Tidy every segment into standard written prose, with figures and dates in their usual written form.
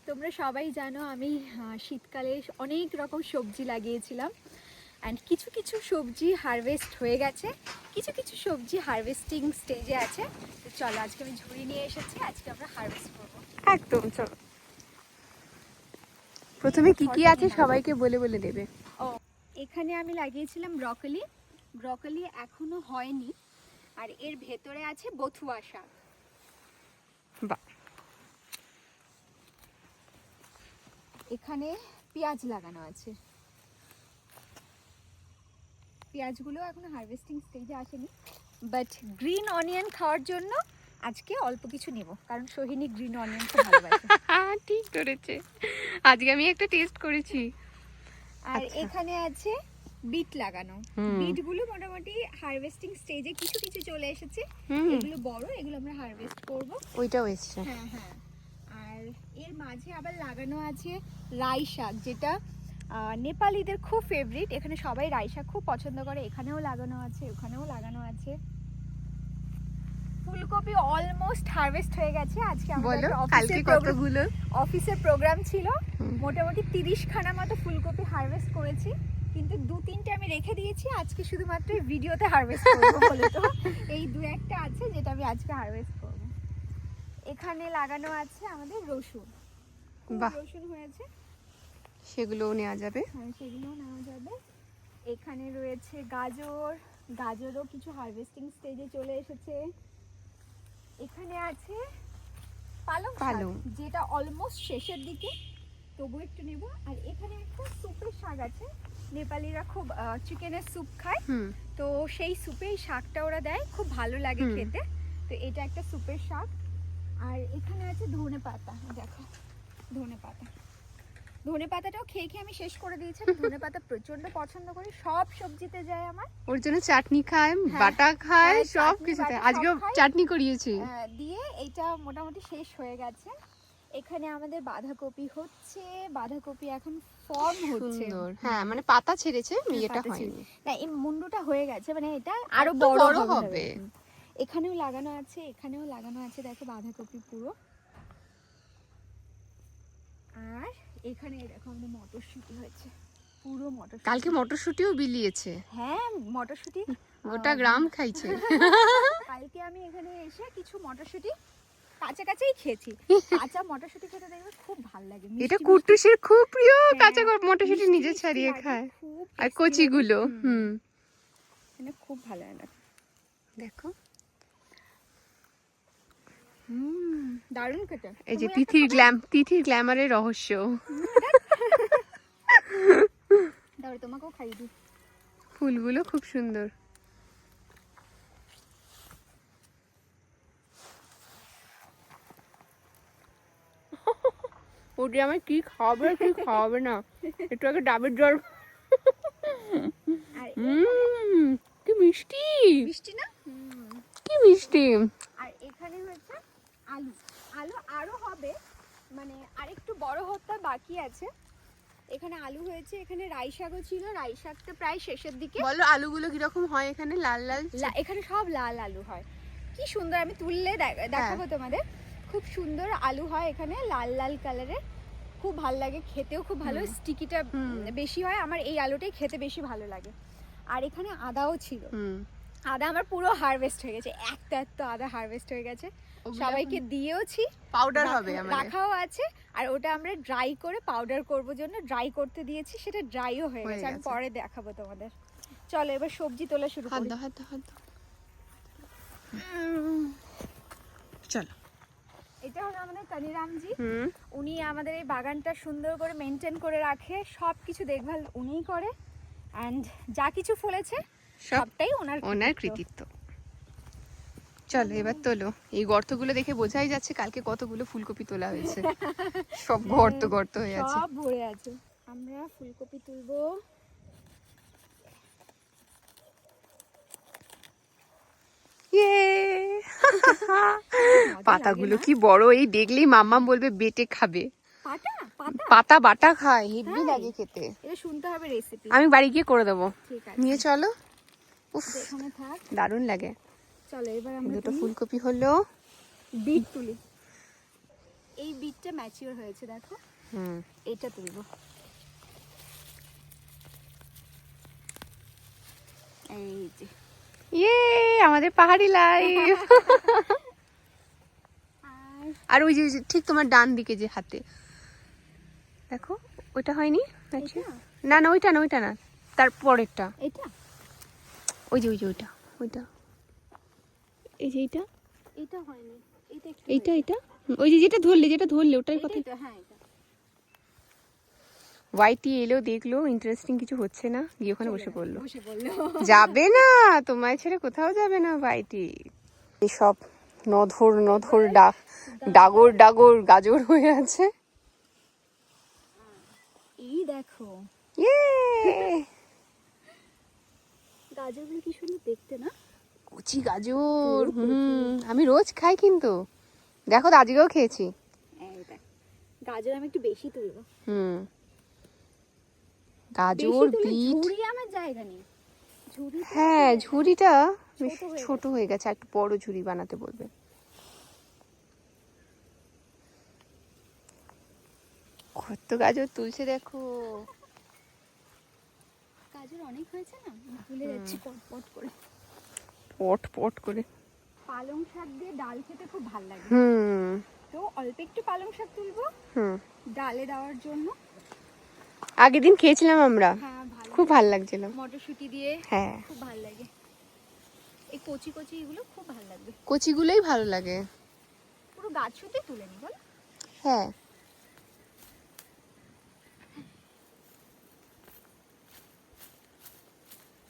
তোমরা সবাই জানো আমি শীতকালে অনেক রকম সবজি লাগিয়েছিলাম অ্যান্ড কিছু কিছু সবজি হারভেস্ট হয়ে গেছে, কিছু কিছু সবজি হারভেস্টিং স্টেজে আছে। তো চলো আজকে আমি ঝুড়ি নিয়ে এসেছি, আজকে আমরা হারভেস্ট করবো। একদম, চলো। প্রথমে কি কি আছে সবাইকে বলে বলে দেবে। ও, এখানে আমি লাগিয়েছিলাম ব্রকলি। ব্রকলি এখনো হয়নি, আর এর ভেতরে আছে বথুয়া শাক। বাহ। এখানে পেঁয়াজ লাগানো আছে, পেঁয়াজগুলো এখনো হারভেস্টিং স্টেজে আসেনি, বাট গ্রিন অনিয়ন খাওয়ার জন্য আজকে অল্প কিছু নেব, কারণ সোহিনী গ্রিন অনিয়ন খুব ভালোবাসে। ঠিক ধরেছে, আজকে আমি একটা টেস্ট করেছি। আর এখানে আছে বিট লাগানো। বিটগুলো মোটামুটি হারভেস্টিং স্টেজে কিছু কিছু চলে এসেছে, এগুলো বড়, এগুলো আমরা হারভেস্ট করব। ওইটাও এসছে। হ্যাঁ হ্যাঁ। আর এর মাঝে আবার লাগানো আছে রাই শাক, যেটা নেপালিদের খুব ফেভারিট। এখানে সবাই রাই শাক খুব পছন্দ করে। এখানেও লাগানো আছে, ওখানেও লাগানো আছে। ফুলকপি অলমোস্ট হারভেস্ট হয়ে গেছে। আজকে আমাদের অফিসের প্রোগ্রাম ছিল, মোটামুটি 30 খানা মতো ফুলকপি হারভেস্ট করেছি, কিন্তু 2-3টে আমি রেখে দিয়েছি আজকে শুধুমাত্র ভিডিওতে হারভেস্ট করবো বলে। তো এই 2-1টা আছে যেটা আমি আজকে হারভেস্ট করব। এখানে লাগানো আছে আমাদের রসুন, রসুন হয়েছে, সেগুলোও নেওয়া যাবে। হ্যাঁ, সেগুলোও নেওয়া যাবে। এখানে রয়েছে গাজর, গাজরও কিছু হারভেস্টিং স্টেজে চলে এসেছে। এখানে আছে পালং শাক, যেটা অলমোস্ট শেষের দিকে, তবু একটু নেব। আর এখানে একটা সুপের শাক আছে, নেপালিরা খুব চিকেনের স্যুপ খায়, তো সেই সুপে এই শাকটা ওরা দেয়, খুব ভালো লাগে খেতে। তো এটা একটা সুপের শাক। আর এখানে আছে ধনে পাতা, দেখো ধনে পাতা। ধনে পাতাটাও খেয়ে খেয়ে আমি শেষ করে দিয়েছি। ধনে পাতা প্রচন্ড পছন্দ করি, সব সবজিতে যায় আমার। ওর জন্য চাটনি খায়, বাটা খায়, সব কিছুতে। আজকেও চাটনি করিয়েছি দিয়ে। এটা মোটামুটি শেষ হয়ে গেছে। এখানে আমাদের বাঁধাকপি হচ্ছে, বাঁধাকপি এখন ফর্ম হচ্ছে। হ্যাঁ, মানে পাতা ছেড়েছে, এটা হয়নি না, এই মুন্ডুটা হয়ে গেছে, মানে এটা আরো বড় হবে। এখানেও লাগানো আছে, এখানেও লাগানো আছে, দেখো বাঁধাকপি পুরো। আর এখানে দেখো আমাদের মটরশুঁটি হয়েছে, পুরো মটরশুঁটি। কালকে মটরশুঁটিও বিলিয়েছে। হ্যাঁ, মটরশুঁটি গোটা গ্রাম খাইছে। কালকে আমি এখানে এসে কিছু মটরশুঁটি কাঁচা কাঁচাই খেয়েছি। কাঁচা মটরশুঁটি খেতে দেখবে খুব ভালো লাগে। এটা কুট্টুসের খুব প্রিয়, কাঁচা মটরশুঁটি নিজে ছাড়িয়ে খায়। আর কচিগুলো মানে খুব ভালো লাগে। দেখো দারুণ খেতে। এই যে তিথির গ্ল্যামারের রহস্য। দাও, তোমাকেও খাইয়ে দিই। ফুলগুলো খুব সুন্দর। ওটি আমি কি খাবে কি খাওয়াবে না, একটু আগে ডাবের জল। কি মিষ্টি, মিষ্টি না? কি মিষ্টি। আর এখানে হচ্ছে আলু। আলু আরো হবে, মানে আরেকটু বড় হতে বাকি আছে। এখানে আলু হয়েছে, এখানে রাই শাকও ছিল, রাই শাকটা প্রায় শেষের দিকে। বলো আলুগুলো কিরকম হয় এখানে? লাল লাল, এখানে সব লাল আলু হয়, কি সুন্দর। আমি তুললে দেখাবো তোমাদের। খুব সুন্দর আলু হয় এখানে, লাল লাল কালারের, খুব ভালো লাগে খেতেও, খুব ভালো। স্টিকিটা বেশি হয়, আমার এই আলুটাই খেতে বেশি ভালো লাগে। আর এখানে আদাও ছিল, আদা আমার পুরো হারভেস্ট হয়ে গেছে, একটা আদা হারভেস্ট হয়ে গেছে, সবাইকে দিয়েওছি। পাউডার হবে, রাখাও আছে। আর ওটা আমরা ড্রাই করে পাউডার করব জন্য ড্রাই করতে দিয়েছি, সেটা ড্রাইও হয়ে গেছে, আমি পরে দেখাবো তোমাদের। চলো এবার সবজি তোলা শুরু করি। চলো। এটা হলো আমাদের কানিরামজি, উনি আমাদের এই বাগানটা সুন্দর করে মেনটেন করে রাখে, সব কিছু দেখভাল উনিই করে, এন্ড যা কিছু ফলেছে সবটাই ওনার কৃতিত্ব। চলো এবার তোলো। এই গর্তগুলো দেখে বোঝাই যাচ্ছে কালকে কতগুলো ফুলকপি তোলা হয়েছে। সব গর্ত হয়ে আছে, সব ভরে আছে। আমরা ফুলকপি তুলবো। পাতাগুলো কি বড়, এই দেখলেই মাম্মা বলবে বেটে খাবে। পাতা বাটা খায়, হেভি লাগে খেতে। এটা শুনতে হবে রেসিপি, আমি বাড়ি গিয়ে করে দেবো। নিয়ে চলো। উফ, এখানে থাক, দারুণ লাগে। চলো এবার আমরা দুটো ফুলকপি হলো, বিট তুলি। এই বিটটা ম্যাচিওর হয়েছে দেখো। হুম, এটা তুলবো। এই যে ইয়ে আমাদের পাহাড়ি লাইফ। আর আর ওই যে ঠিক তোমার ডান দিকে যে হাতে দেখো, ওইটা হয়নি আচ্ছা। এটা? না না ওইটা না, ওইটা না, তার পরেরটা। এটা ওই যে ওই যে ওইটা ওইটা, এই যে এইটা, এটা হয়নি, এটা একটু এইটা এইটা, ওই যে যেটা ধরলে ওটাই কথা। এটা হ্যাঁ এটা ওয়াইটি এলো, দেখলো ইন্টারেস্টিং কিছু হচ্ছে না, গিয়ে ওখানে বসে পড়লো। বসে বললো। যাবে না, তোমায় ছেড়ে কোথাও যাবে না ওয়াইটি। সব নধর নধর ডাগর ডাগর গাজর হয়ে আছে। এই দেখো ইয়ে গাজরগুলো কি সুন্দর দেখতে না? কচি গাজর, আমি রোজ খাই কিন্তু, দেখো তো আজকেও খেয়েছি। এই দেখ, গাজর আমি একটু বেশি তুলবো। গাজর বিট, ঝুড়ি আমার জায়গা নেই, ঝুড়ি হ্যাঁ ঝুড়িটা বেশ ছোট হয়ে ছোট হয়ে গেছে, একটু বড় ঝুড়ি বানাতে বলবে। কত গাজর তুলছে দেখো। গাজর অনেক হয়েছে না, তুলে যাচ্ছি পট পট করে। পট পট করে। পালং শাক দিয়ে ডাল খেতে খুব ভালো লাগে, হুম তো অল্প একটু পালং শাক তুলবো হুম, ডালে দেওয়ার জন্য। আগের দিন খেয়েছিলাম আমরা, হ্যাঁ ভালো, খুব ভালো লাগছিল। মটরশুঁটি দিয়ে হ্যাঁ, খুব ভালো লাগে। এই কচি কচি এগুলো খুব ভালো লাগবে, কচিগুলোই ভালো লাগে। পুরো গাছ শুদ্ধ তুলে নি বল। হ্যাঁ,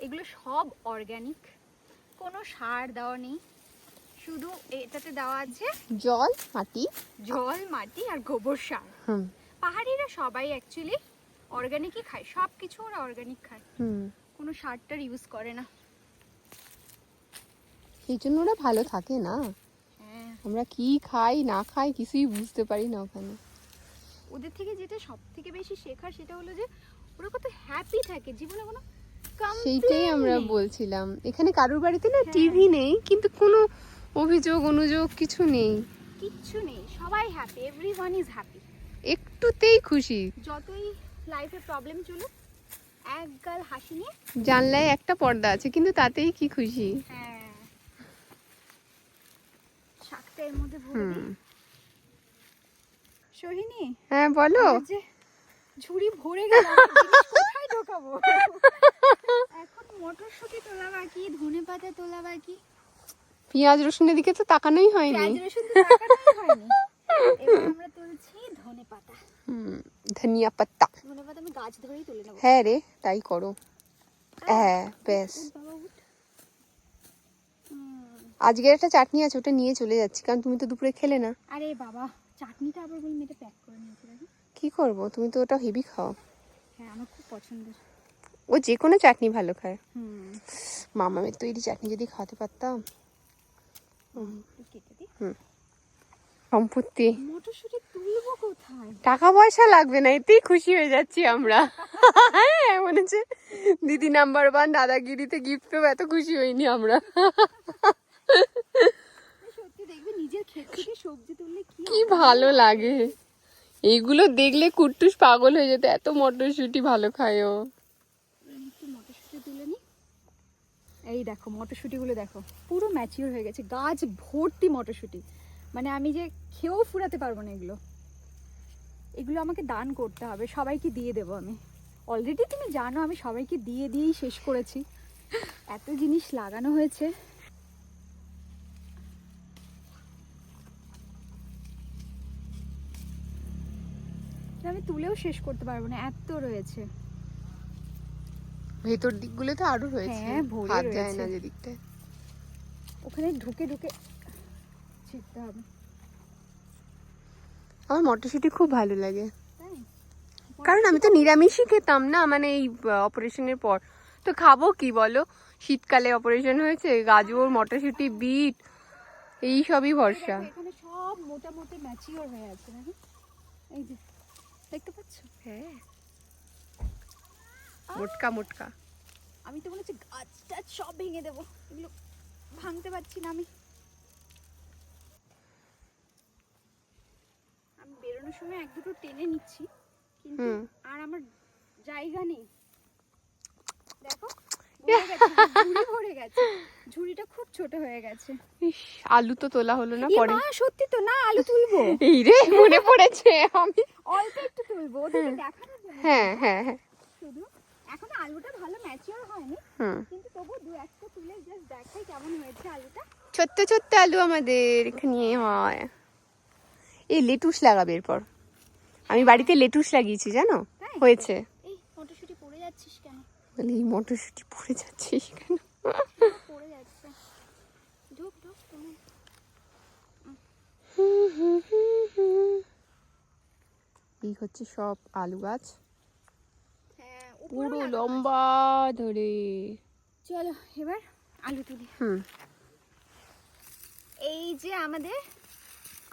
এগুলো সব অর্গানিক, কোনো সার দেওয়া নেই, শুধু এটাতে দেওয়া আছে জল মাটি। জল মাটি আর গোবর সার। হুম পাহাড়িরা সবাই অ্যাকচুয়ালি অর্গানিকই খায়, সব কিছু ওরা অর্গানিক খায়, হুম, কোনো সারটার ইউজ করে না। সেই জন্য ওরা ভালো থাকে না। হ্যাঁ, আমরা কি খাই না খাই কিছুই বুঝতে পারি না ওখানে। ওদের থেকে যেটা সব থেকে বেশি শেখার সেটা হলো যে ওরা কত হ্যাপি থাকে, জীবনে কোনো সেইটাই আমরা complain নেই। বলছিলাম, এখানে কারোর বাড়িতে না হ্যাঁ। টিভি নেই, কিন্তু কোনো অভিযোগ অনুযোগ কিছু নেই, কিচ্ছু নেই, সবাই হ্যাপি, এভরিওয়ান ইজ হ্যাপি। একটুতেই খুশি। যতই লাইফে প্রবলেম চলুক, এক গাল হাসি নিয়ে। জানলায় একটা পর্দা আছে কিন্তু তাতেই কি খুশি। হ্যাঁ, শাকটা এর মধ্যে ভরে দিই। সোহিনী, হ্যাঁ বলো। আমার যে ঝুড়ি ভরে গেল, জিনিস কোথায় ঢোকাবো? এখন মটরশুঁটি তোলা বাকি, ধনেপাতা তোলা বাকি, পেঁয়াজ রসুনের দিকে তো তাকানোই হয়নি। পেঁয়াজ রসুন তো তাকানোই হয়নি। এবার আমরা তুলছি ধনেপাতা। ধনিয়া পাত্তা। ধনেপাতা আমি গাছ ধরেই তুলে নেবো। হ্যাঁ রে, তাই করো। হ্যাঁ ব্যাস। উঠ বাবা উঠ। আজকের একটা চাটনি আছে, ওটা নিয়ে চলে যাচ্ছি, কারণ তুমি তো দুপুরে খেলে না। আরে বাবা, চাটনিটা আবার বলি মেয়েটা প্যাক করে নিয়েছে দেখি। কি করব, তুমি তো ওটা হেভি খাও। হ্যাঁ, আমার খুব পছন্দের। ও যে কোনো চাটনি ভালো খায়। হুম, মামামের তৈরি চাটনি যদি খাওয়াতে পারতাম। একটু কেটে দিই। সম্পত্তি। মটরশুঁটি তুলবো কোথায়? টাকা পয়সা লাগবে না, এতেই খুশি হয়ে যাচ্ছি আমরা। হ্যাঁ, মনে হচ্ছে দিদি নাম্বার 1 দাদাগিরিতে গিফট পেয়ে এত খুশি হইনি আমরা। সত্যি দেখবে নিজের ক্ষেত থেকে সবজি তুললে কি ভালো লাগে, এইগুলো দেখলে কুট্টুস পাগল হয়ে যেত, এত মটরশুঁটি ভালো খায় ও। একটু মটরশুঁটি তুলে নি। এই দেখো মটরশুঁটিগুলো দেখো, পুরো ম্যাচিওর হয়ে গেছে, গাছ ভর্তি মটরশুঁটি। মানে আমি যে খেয়েও ফুরাতে পারবো না এগুলো। এগুলো আমাকে দান করতে হবে, সবাইকে দিয়ে দেবো আমি। অলরেডি তুমি জানো আমি সবাইকে দিয়েই শেষ করেছি, এত জিনিস লাগানো হয়েছে। আমি তুলেও শেষ করতে পারবো না, এত রয়েছে। ভেতর দিকগুলো তো আরো রয়েছে, হ্যাঁ, ভরে হাত যায় রয়েছে। না যেদিকটায়। ওখানে ঢুকে ঢুকে ছিটতে হবে। আমার মটরশুঁটি খুব ভালো লাগে, তাই কারণ আমি তো নিরামিষই খেতাম না, মানে এই অপারেশনের পর। তো খাবো কি বলো, শীতকালে অপারেশন হয়েছে, গাজর মটরশুঁটি বিট এই সবই ভরসা। দেখো, এখানে সব মোটামুটি ম্যাচিওর হয়ে আছে না? এই যে দেখতে পাচ্ছ? হ্যাঁ, মোটকা মোটকা। আমি তো মনে হচ্ছে গাছ টাছ সব ভেঙে দেবো, এগুলো ভাঙতে পারছি না আমি। তোলার সময় এক দুটো টেনে নিচ্ছি, কিন্তু হুম। আর আমার জায়গা নেই। দেখো ভরে গেছে, ঝুড়ি ভরে গেছে, ঝুড়িটা খুব ছোট হয়ে গেছে। ইস, আলু তো তোলা হলো না এ পরে। মা, সত্যি তো না, আলু তুলবো। এই রে, মনে পড়েছে আমি। অল্প একটু তুলবো, ওদেরকে দেখানোর জন্য হ্যাঁ হ্যাঁ হ্যাঁ। শুধু। এখনো আলুটা ভালো ম্যাচিওর হয়নি, হুম। কিন্তু তবু দু একটা তুলে জাস্ট দেখাই কেমন হয়েছে আলুটা। ছোট্ট ছোট্ট আলু আমাদের এখানে হয়। এই লেটুস লাগাবে এরপর। আমি বাড়িতে লেটুস লাগিয়েছি জানো, তাই? হয়েছে। এই মটরশুঁটি পড়ে যাচ্ছিস কেন? বলি এই মটরশুঁটি পড়ে যাচ্ছিস কেন? পড়ে যাচ্ছে, ঢুক ঢুক তুমি। এই হচ্ছে সব আলু গাছ, হ্যাঁ, পুরো লম্বা ধরে। চলো এবার আলু তুলি। হুম। এই যে আমাদের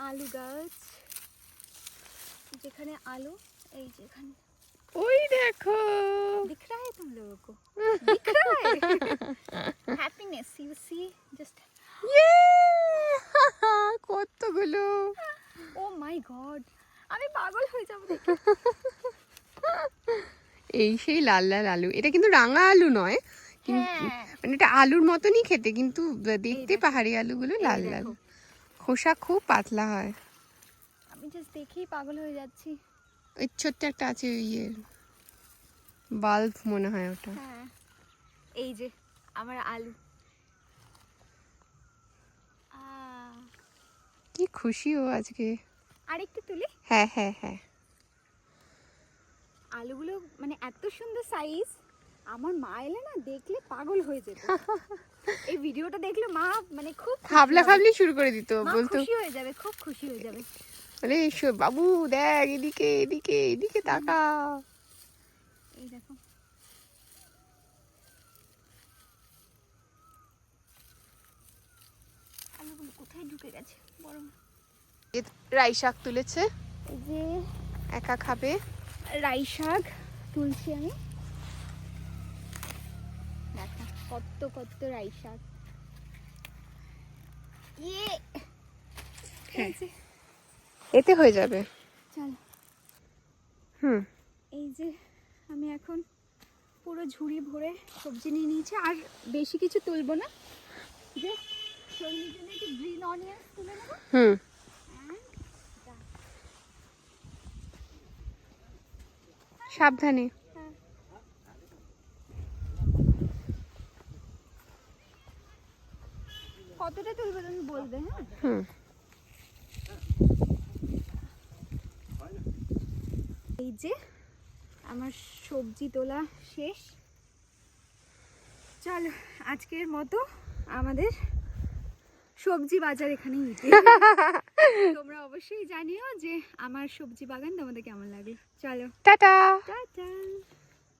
আলু গাছ, যেখানে আলু, এই যে এখানে ওই দেখো, दिख रहा है तुम लोगों को? दिख रहा है? Happiness, you see, just ইয়ে! কতগুলো। oh my god, আমি পাগল হয়ে যাবো দেখে। এই সেই লাল লাল আলু, এটা কিন্তু রাঙা আলু নয়, কিন্তু হ্যাঁ, মানে এটা আলুর মতনই খেতে, কিন্তু দেখতে দেখো। পাহাড়ি আলুগুলো এই লাল লাল, দেখো। খোসা খুব পাতলা হয়। আমি জাস্ট দেখেই পাগল হয়ে যাচ্ছি। ওই ছোট্ট একটা আছে ইয়ে বাল্ব মনে হয় ওটা। হ্যাঁ, এই যে আমার আলু। কি খুশি ও আজকে। আরেকটু তুলি। হ্যাঁ হ্যাঁ হ্যাঁ। আলুগুলো মানে এত সুন্দর সাইজ, আমার মা এলে না দেখলে পাগল হয়ে যেত। এই ভিডিওটা দেখলে মা মানে খুব খুশি খাবলা হবে। খাবলি শুরু করে দিত, মা বলতো খুশি হয়ে যাবে, খুব খুশি হয়ে যাবে। বলে এসো বাবু দেখ এদিকে এদিকে এদিকে তাকা। এই দেখো, আলুগুলো কোথায় ঢুকে গেছে বড় মা। রাই শাক তুলেছে, এই যে একা খাবে। রাই শাক তুলছি আমি, দেখো কত কত রাই শাক। ইয়ে, হ্যাঁ। এই যে, এতে হয়ে যাবে। চলো হুম। এই যে আমি এখন পুরো ঝুড়ি ভরে সবজি নিয়ে নিয়েছি, আর বেশি কিছু তুলবো না, যে শরীরের জন্য একটু গ্রিন অনিয়ন তুলে নেবো। হুম। সাবধানে। হ্যাঁ, কতটা তুলবো তুমি বলবে। হ্যাঁ, হুম। এই যে আমার সবজি তোলা শেষ। চলো আজকের মতো আমাদের সবজি বাজার এখানেই মিটে। তোমরা অবশ্যই জানিও যে আমার সবজি বাগান তোমাদের কেমন লাগে। চলো টাটা। টাটা।